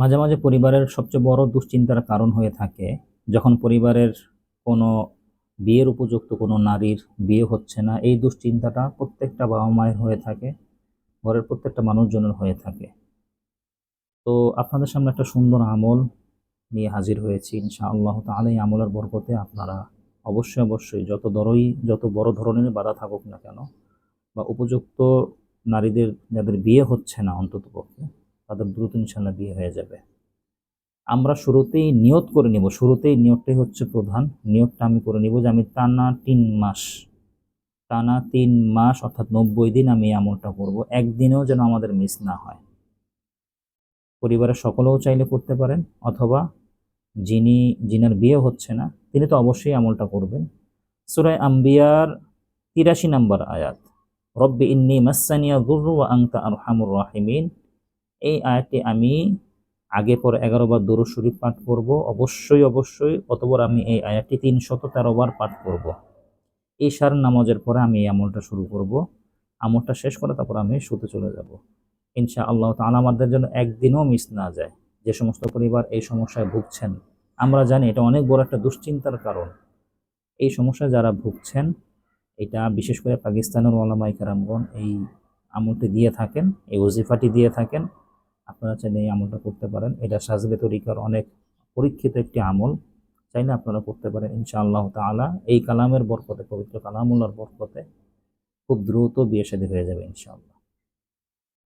মাঝে মাঝে পরিবারের সবচেয়ে বড় দুশ্চিন্তার কারণ হয়ে থাকে যখন পরিবারের কোনো বিয়ের উপযুক্ত কোনো নারীর বিয়ে হচ্ছে না। এই দুশ্চিন্তাটা প্রত্যেকটা বাবা মায়ের হয়ে থাকে, ঘরের প্রত্যেকটা মানুষজনের হয়ে থাকে। তো আপনাদের সামনে একটা সুন্দর আমল নিয়ে হাজির হয়েছি ইনশাআল্লাহ তাআলা। এই আমলের বরকতে আপনারা অবশ্যই অবশ্যই যত বড় ধরনের বাধা থাকুক না কেন, বা উপযুক্ত নারীদের যাদের বিয়ে হচ্ছে না অন্ততপক্ষে, তাদের দ্রুত ইনশাআল্লাহ বিয়ে হয়ে যাবে। আমরা শুরুতেই নিয়ত করে নিব, শুরুতেই নিয়তটাই হচ্ছে প্রধান। নিয়তটা আমি করে নিব যে আমি টানা 3 মাস অর্থাৎ 90 দিন আমি এই আমলটা করব, একদিনেও যেন আমাদের মিস না হয়। পরিবারের সকলেও চাইলে করতে পারেন, অথবা যিনার বিয়ে হচ্ছে না তিনি তো অবশ্যই আমলটা করবেন। সূরা আম্বিয়ার ৮৩ নম্বর আয়াত, রব্বি ইন্নী মাসানিয়া যুররু ওয়া আনতা আরহামুর রাহিমিন, এই আয়াতটি আমি আগে পরে 11 বার দরুদ শরীফ পাঠ করব, অবশ্যই অবশ্যই। অতঃপর আমি এই আয়াতটি ৩১৩ বার পাঠ করব। ঈশার নামাজের পরে আমি এই আমলটা শুরু করব। আমলটা শেষ করে তারপর আমি শুতে চলে যাব ইনশাআল্লাহ তাআলা। আমাদের জন্য একদিনও মিস না যায়। যে সমস্ত পরিবার এই সমস্যায় ভুগছেন, আমরা জানি এটা অনেক বড় একটা দুশ্চিন্তার কারণ। এই সমস্যায় যারা ভুগছেন, এটা বিশেষ করে পাকিস্তানের ওলামায়ে কেরামগণ এই আমলটি দিয়ে থাকেন, এই ওজিফাটি দিয়ে থাকেন। আপনারা চাইলে এই আমলটা করতে পারেন। এটা সাজলে তরিকার অনেক পরীক্ষিত একটি আমল, চাইলে আপনারা করতে পারেন ইনশাআল্লাহ তাআলা। এই কালামের বরকতে, পবিত্র কালামুল্লাহর বরকতে খুব দ্রুত বিয়ে শাদী হয়ে যাবে ইনশাআল্লাহ।